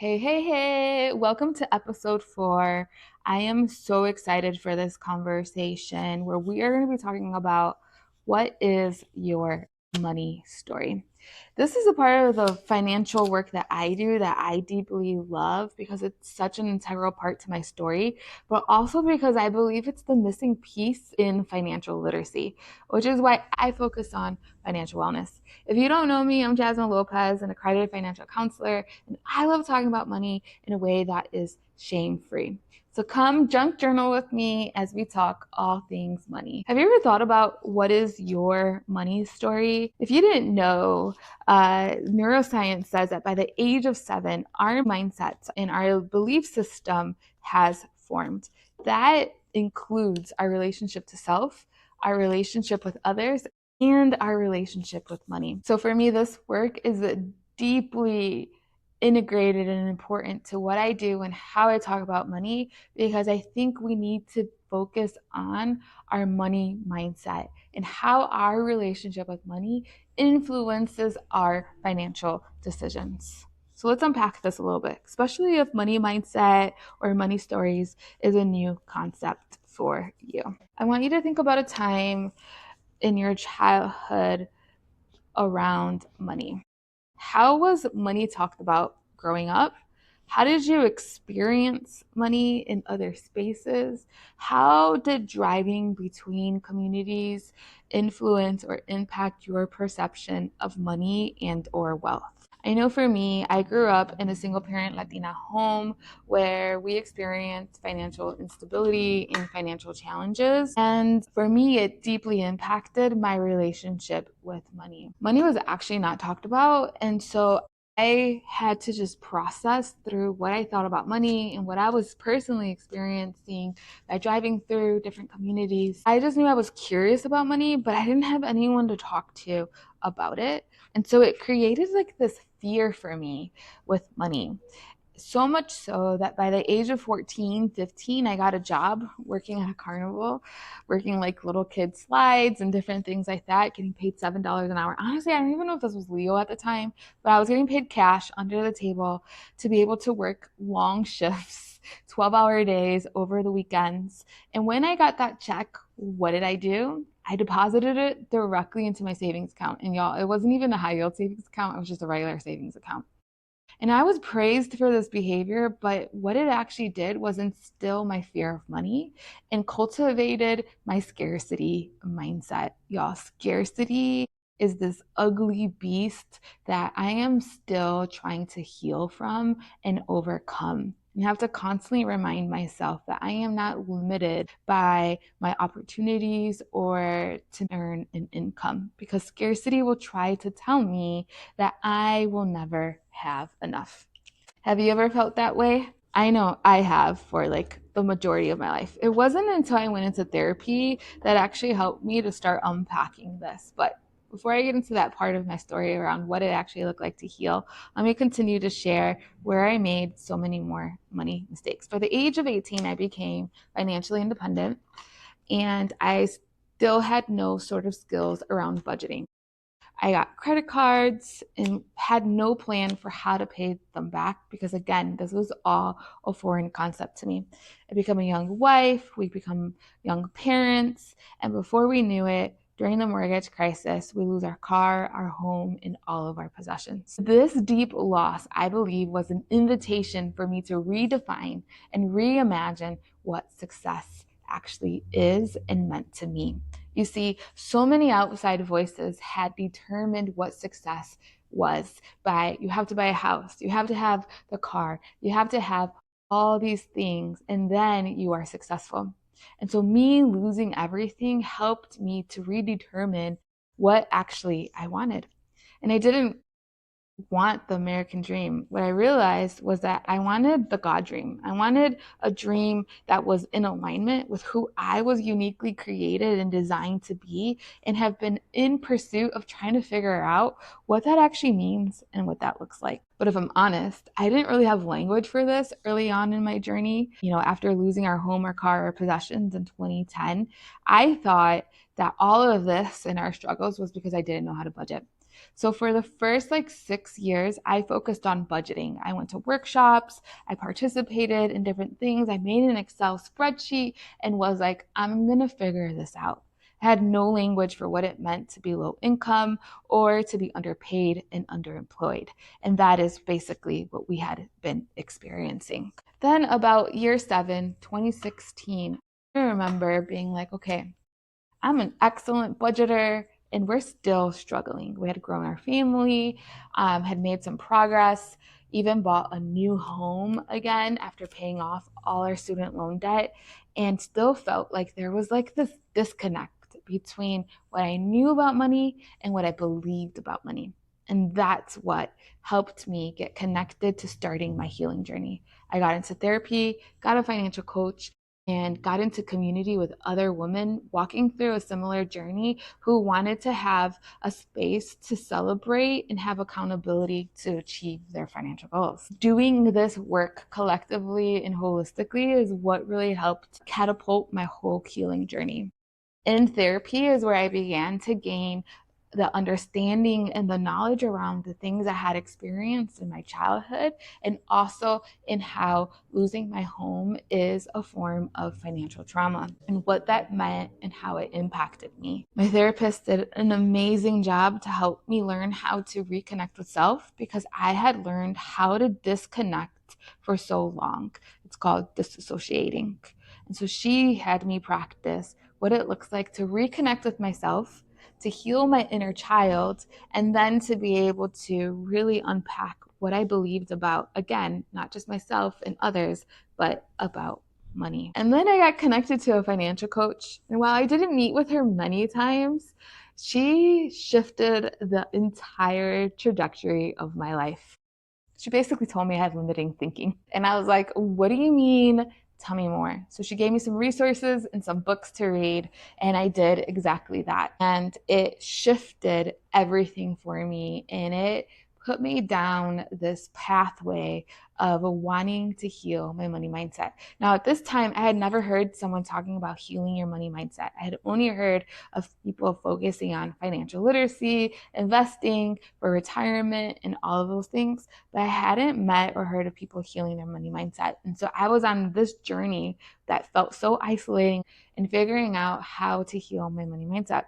Hey, welcome to episode 4. I am so excited for this conversation where we are going to be talking about what is your money story. This is a part of the financial work that I do that I deeply love because it's such an integral part to my story, but also because I believe it's the missing piece in financial literacy, which is why I focus on financial wellness. If you don't know me, I'm Jasmine Lopez, an accredited financial counselor, and I love talking about money in a way that is shame-free. So come junk journal with me as we talk all things money. Have you ever thought about what is your money story? If you didn't know, neuroscience says that by the age of 7, our mindset and our belief system has formed. That includes our relationship to self, our relationship with others, and our relationship with money. So for me, this work is deeply integrated and important to what I do and how I talk about money because I think we need to focus on our money mindset and how our relationship with money influences our financial decisions. So let's unpack this a little bit, especially if money mindset or money stories is a new concept for you. I want you to think about a time in your childhood around money. How was money talked about growing up? How did you experience money in other spaces? How did driving between communities influence or impact your perception of money and or wealth? I know for me, I grew up in a single parent Latina home where we experienced financial instability and financial challenges. And for me, it deeply impacted my relationship with money. Money was actually not talked about. And so I had to just process through what I thought about money and what I was personally experiencing by driving through different communities. I just knew I was curious about money, but I didn't have anyone to talk to about it. And so it created like this fear for me with money. So much so that by the age of 14, 15, I got a job working at a carnival, working like little kid slides and different things like that, getting paid $7 an hour. Honestly, I don't even know if this was legal at the time, but I was getting paid cash under the table to be able to work long shifts, 12-hour days over the weekends. And when I got that check, what did I do? I deposited it directly into my savings account. And y'all, it wasn't even a high yield savings account, it was just a regular savings account. And I was praised for this behavior, but what it actually did was instill my fear of money and cultivated my scarcity mindset. Y'all, scarcity is this ugly beast that I am still trying to heal from and overcome. And have to constantly remind myself that I am not limited by my opportunities or to earn an income because scarcity will try to tell me that I will never have enough. Have you ever felt that way? I know I have for like the majority of my life. It wasn't until I went into therapy that actually helped me to start unpacking this. But before I get into that part of my story around what it actually looked like to heal, let me continue to share where I made so many more money mistakes. By the age of 18, I became financially independent and I still had no sort of skills around budgeting. I got credit cards and had no plan for how to pay them back because, again, this was all a foreign concept to me. I became a young wife, we become young parents, and before we knew it, during the mortgage crisis, we lose our car, our home, and all of our possessions. This deep loss, I believe, was an invitation for me to redefine and reimagine what success actually is and meant to me. You see, so many outside voices had determined what success was by you have to buy a house, you have to have the car, you have to have all these things, and then you are successful. And so, me losing everything helped me to redetermine what actually I wanted. And I didn't want the American dream. What I realized was that I wanted the God dream. I wanted a dream that was in alignment with who I was uniquely created and designed to be, and have been in pursuit of trying to figure out what that actually means and what that looks like. But if I'm honest, I didn't really have language for this early on in my journey. You know, after losing our home, our car, our possessions in 2010, I thought that all of this and our struggles was because I didn't know how to budget. So for the first like 6 years, I focused on budgeting. I went to workshops, I participated in different things. I made an Excel spreadsheet and was like, I'm going to figure this out. I had no language for what it meant to be low income or to be underpaid and underemployed. And that is basically what we had been experiencing. Then about year 7, 2016, I remember being like, okay, I'm an excellent budgeter and we're still struggling. We had grown our family, had made some progress, even bought a new home again after paying off all our student loan debt, and still felt like there was like this disconnect between what I knew about money and what I believed about money. And that's what helped me get connected to starting my healing journey. I got into therapy, got a financial coach, and got into community with other women walking through a similar journey who wanted to have a space to celebrate and have accountability to achieve their financial goals. Doing this work collectively and holistically is what really helped catapult my whole healing journey. In therapy is where I began to gain the understanding and the knowledge around the things I had experienced in my childhood, and also in how losing my home is a form of financial trauma and what that meant and how it impacted me. My therapist did an amazing job to help me learn how to reconnect with self because I had learned how to disconnect for so long. It's called disassociating. And so she had me practice what it looks like to reconnect with myself, to heal my inner child, and then to be able to really unpack what I believed about, again, not just myself and others, but about money. And then I got connected to a financial coach. And while I didn't meet with her many times, she shifted the entire trajectory of my life. She basically told me I had limiting thinking. And I was like, what do you mean? Tell me more. So she gave me some resources and some books to read, and I did exactly that. And it shifted everything for me, and it put me down this pathway of wanting to heal my money mindset. Now, at this time, I had never heard someone talking about healing your money mindset. I had only heard of people focusing on financial literacy, investing for retirement, and all of those things, but I hadn't met or heard of people healing their money mindset. And so I was on this journey that felt so isolating and figuring out how to heal my money mindset.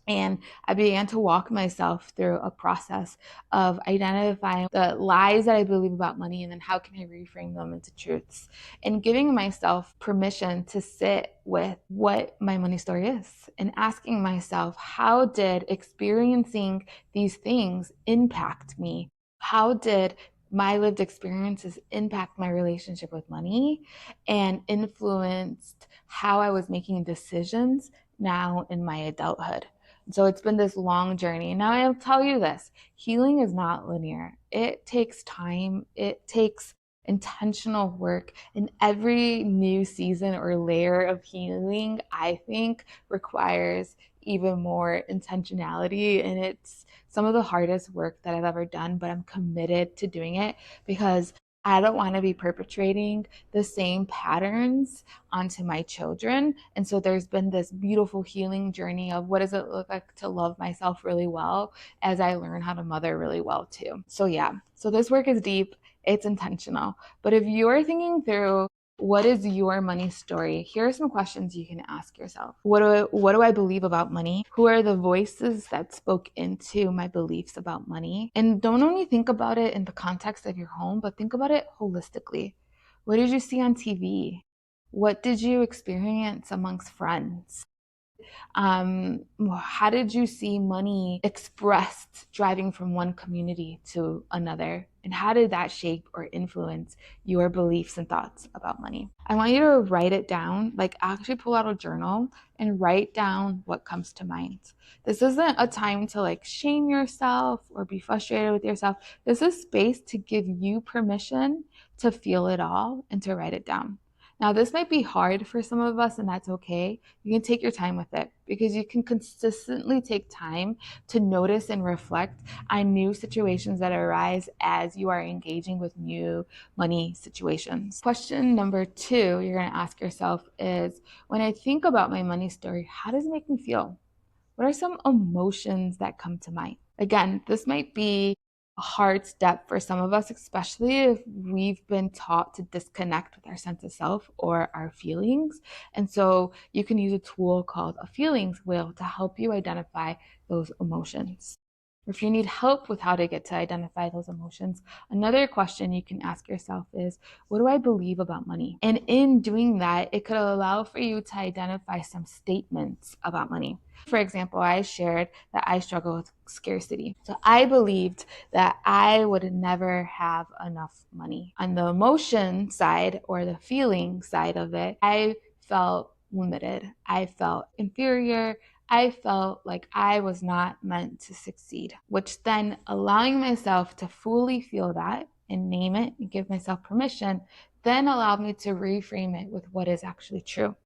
And I began to walk myself through a process of identifying the lies that I believe about money and then how can I reframe them into truths, and giving myself permission to sit with what my money story is and asking myself, how did experiencing these things impact me? How did my lived experiences impact my relationship with money and influenced how I was making decisions now in my adulthood? So it's been this long journey. Now I'll tell you this, healing is not linear. It takes time. It takes intentional work. And every new season or layer of healing, I think, requires even more intentionality. And it's some of the hardest work that I've ever done, but I'm committed to doing it because I don't want to be perpetrating the same patterns onto my children. And so there's been this beautiful healing journey of what does it look like to love myself really well as I learn how to mother really well too. So yeah, so this work is deep, it's intentional. But if you're thinking through what is your money story, here are some questions you can ask yourself. What do I believe about money? Who are the voices that spoke into my beliefs about money? And don't only think about it in the context of your home, but think about it holistically. What did you see on TV? What did you experience amongst friends? How did you see money expressed driving from one community to another? And how did that shape or influence your beliefs and thoughts about money? I want you to write it down, like actually pull out a journal and write down what comes to mind. This isn't a time to like shame yourself or be frustrated with yourself. This is space to give you permission to feel it all and to write it down. Now, this might be hard for some of us, and that's okay. You can take your time with it because you can consistently take time to notice and reflect on new situations that arise as you are engaging with new money situations. Question number 2 you're going to ask yourself is, when I think about my money story, how does it make me feel? What are some emotions that come to mind? Again, this might be a hard step for some of us, especially if we've been taught to disconnect with our sense of self or our feelings. And so you can use a tool called a feelings wheel to help you identify those emotions. If you need help with how to get to identify those emotions, another question you can ask yourself is, what do I believe about money? And in doing that, it could allow for you to identify some statements about money. For example, I shared that I struggle with scarcity. So I believed that I would never have enough money. On the emotion side or the feeling side of it, I felt limited. I felt inferior. I felt like I was not meant to succeed, which then allowing myself to fully feel that and name it and give myself permission, then allowed me to reframe it with what is actually true.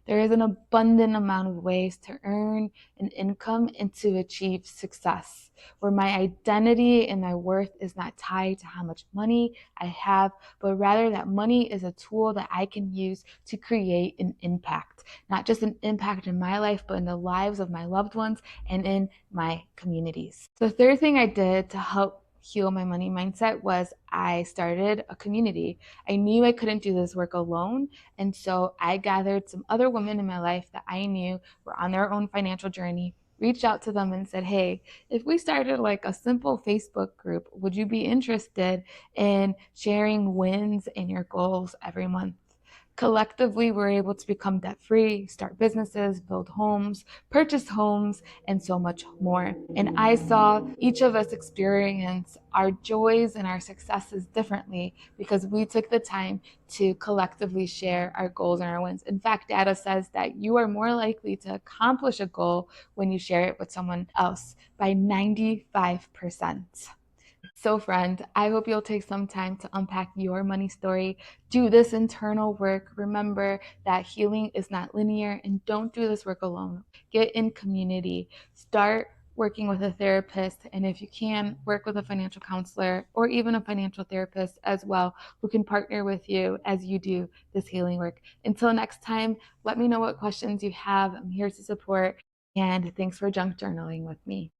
There is an abundant amount of ways to earn an income and to achieve success, where my identity and my worth is not tied to how much money I have, but rather that money is a tool that I can use to create an impact, not just an impact in my life, but in the lives of my loved ones and in my communities. The third thing I did to help heal my money mindset was I started a community. I knew I couldn't do this work alone. And so I gathered some other women in my life that I knew were on their own financial journey, reached out to them and said, hey, if we started like a simple Facebook group, would you be interested in sharing wins and your goals every month? Collectively, we're able to become debt free, start businesses, build homes, purchase homes, and so much more. And I saw each of us experience our joys and our successes differently because we took the time to collectively share our goals and our wins. In fact, data says that you are more likely to accomplish a goal when you share it with someone else by 95%. So, friend, I hope you'll take some time to unpack your money story. Do this internal work. Remember that healing is not linear, and don't do this work alone. Get in community. Start working with a therapist, and if you can, work with a financial counselor or even a financial therapist as well, who can partner with you as you do this healing work. Until next time, let me know what questions you have. I'm here to support, and thanks for junk journaling with me.